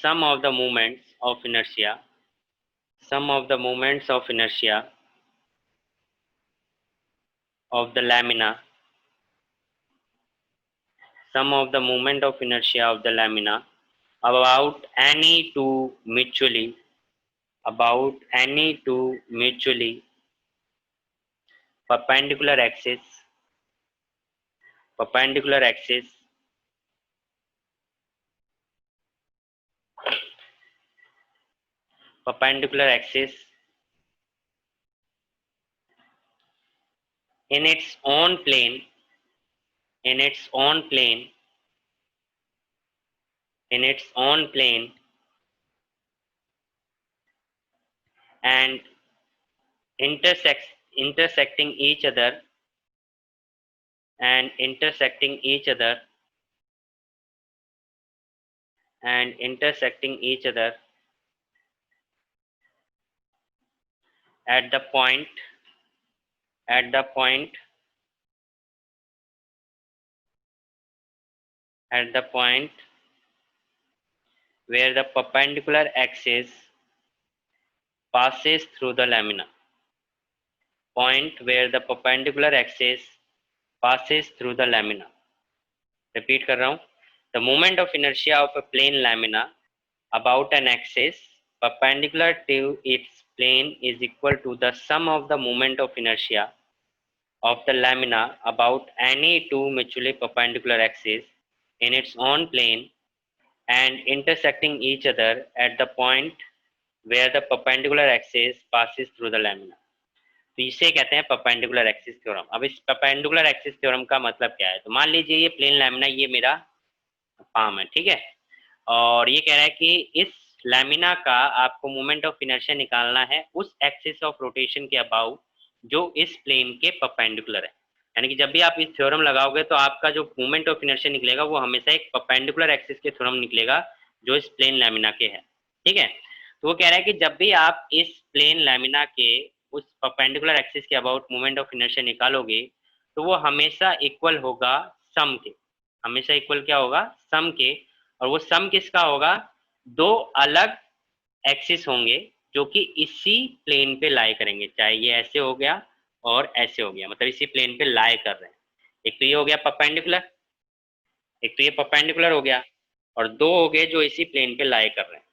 sum of the moments of inertia sum of the moments of inertia of the lamina, sum of the moment of inertia of the lamina about any two mutually, about any two mutually perpendicular axis, perpendicular axis perpendicular axis in its own plane, in its own plane, in its own plane, and intersecting each other, and intersecting each other, and intersecting each other at the point, at the point, at the point where the perpendicular axis passes through the lamina, point where the perpendicular axis passes through the lamina. Repeat कर रहा हूँ. The moment of inertia of a plane lamina about an axis perpendicular to its plane is equal to the sum of the moment of inertia of the lamina about any two mutually perpendicular axes in its own plane and intersecting each other at the point where the perpendicular axis passes through the lamina. तो इसे कहते हैं perpendicular axis theorem. अब इस perpendicular axis theorem का मतलब क्या है? तो मान लीजिए ये प्लेन लैमिना, ये मेरा पाम है, ठीक है, और ये कह रहा है कि इस लैमिना का आपको मोमेंट ऑफ इनर्शिया निकालना है उस एक्सिस ऑफ रोटेशन के अबाउट जो इस प्लेन के परपेंडिकुलर है. यानी कि जब भी आप इस थ्योरम लगाओगे तो आपका जो मोमेंट ऑफ इनर्शिया निकलेगा वो हमेशा एक परपेंडिकुलर एक्सिस के थ्योरम निकलेगा जो इस प्लेन लैमिना के है. ठीक है, तो वो कह रहा है कि जब भी आप इस प्लेन लैमिना के उस परपेंडिकुलर एक्सिस के अबाउट मोमेंट ऑफ इनर्शिया निकालोगे तो वो हमेशा इक्वल होगा सम के, हमेशा इक्वल क्या होगा? सम के. और वो सम किसका होगा? दो अलग एक्सिस होंगे जो कि इसी प्लेन पे लाई करेंगे, चाहे ये ऐसे हो गया और ऐसे हो गया, मतलब इसी प्लेन पे लाई कर रहे हैं. एक तो ये हो गया परपेंडिकुलर, एक तो ये परपेंडिकुलर हो गया, और दो हो गए जो इसी प्लेन पे लाई कर रहे हैं.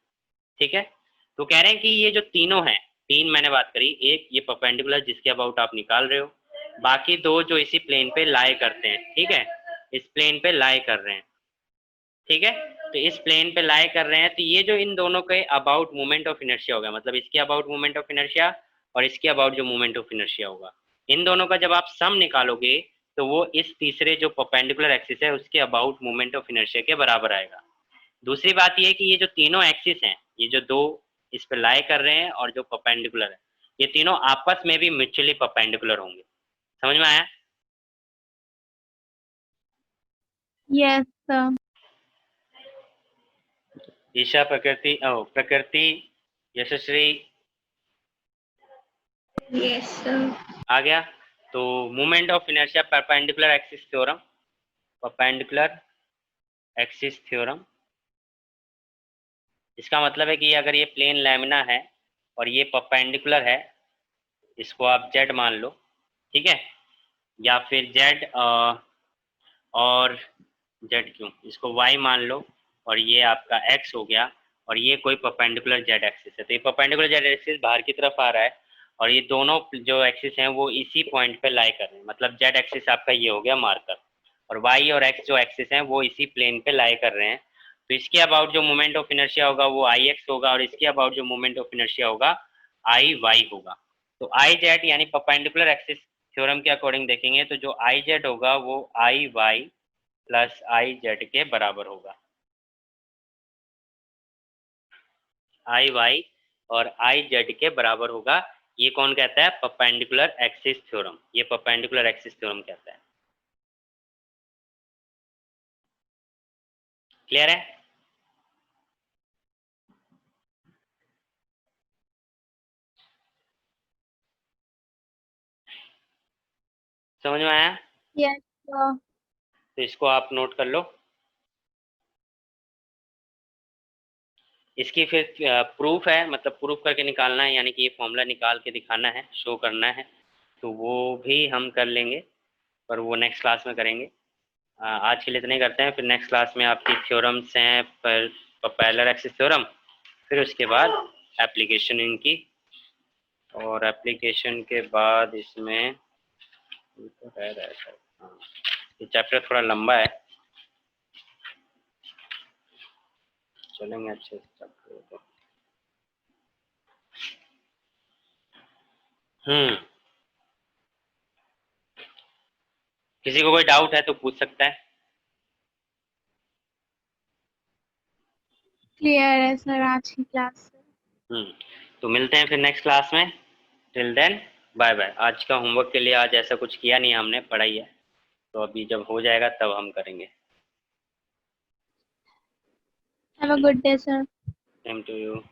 ठीक है, तो कह रहे हैं कि ये जो तीनों हैं, तीन मैंने बात करी, एक ये परपेंडिकुलर जिसके अबाउट आप निकाल रहे हो, बाकी दो जो इसी प्लेन पे लाई करते हैं. ठीक है, इस प्लेन पे लाई कर रहे हैं. ठीक है, तो इस प्लेन पे लाई कर रहे हैं, तो ये जो इन दोनों के अबाउट मोमेंट ऑफ इनर्शिया होगा, मतलब इसके अबाउट मोमेंट ऑफ इनर्शिया और इसके अबाउट जो मोमेंट ऑफ इनर्शिया होगा, इन दोनों का जब आप सम निकालोगे तो वो इस तीसरे जो परपेंडिकुलर एक्सिस है उसके अबाउट मोमेंट ऑफ इनर्शिया के बराबर आएगा. दूसरी बात ये है कि ये जो तीनों एक्सिस हैं, ये जो दो इस पे लाई कर रहे हैं और जो परपेंडिकुलर है, ये तीनों आपस में भी म्यूचुअली परपेंडिकुलर होंगे. समझ में आया? Yes, sir. ईशा, प्रकृति, प्रकृति, यशस्वी, Yes, sir. आ गया. तो moment of inertia perpendicular axis theorem, perpendicular axis theorem, इसका मतलब है कि अगर ये प्लेन लैमिना है और ये परपेंडिकुलर है, इसको आप जेड मान लो, ठीक है, या फिर जेड और जेड क्यों, इसको वाई मान लो, और ये आपका एक्स हो गया, और ये कोई परपेंडिकुलर जेड एक्सिस है. तो ये परपेंडिकुलर जेड एक्सिस बाहर की तरफ आ रहा है और ये दोनों जो एक्सिस हैं वो इसी पॉइंट पे लाई कर रहे हैं, मतलब जेड एक्सिस आपका ये हो गया मार्कर, और वाई और एक्स जो एक्सिस हैं वो इसी प्लेन पे लाई कर रहे हैं. तो इसके अबाउट जो मोमेंट ऑफ इनर्शिया होगा वो आई एक्स होगा, और इसके अबाउट जो मोमेंट ऑफ इनर्शिया होगा आई वाई होगा. तो आई जेड यानी परपेंडिकुलर एक्सिस थ्योरम के अकॉर्डिंग देखेंगे तो जो आई जेड होगा वो आई वाई प्लस आई जेड के बराबर होगा. आई वाई और आई जेड के बराबर होगा. ये कौन कहता है? Perpendicular axis theorem. ये परपेंडिकुलर एक्सिस थ्योरम कहता है. क्लियर है? समझ में आया? Yes, sir. तो इसको आप नोट कर लो. इसकी फिर प्रूफ है, मतलब प्रूफ करके निकालना है, यानी कि ये फॉर्मूला निकाल के दिखाना है, शो करना है, तो वो भी हम कर लेंगे, पर वो नेक्स्ट क्लास में करेंगे। आज के लिए इतने करते हैं, फिर नेक्स्ट क्लास में आपकी थ्योरम्स हैं, पर पैरेलल एक्सिस थ्योरम, फिर उसके बाद एप्लीकेशन इनकी, और एप्लीकेशन के बाद इसमें तो रह रहा है सर। हाँ, ये चैप्टर थोड़ा लंबा है, चलेंगे अच्छे से चैप्टर को। किसी को कोई डाउट है तो पूछ सकता है। क्लियर है सर आज की क्लास से। तो मिलते हैं फिर नेक्स्ट क्लास में। Till then bye bye. आज का होमवर्क के लिए आज ऐसा कुछ किया नहीं हमने, पढ़ाई है, तो अभी जब हो जाएगा तब हम करेंगे। Have a good day sir. Same to you.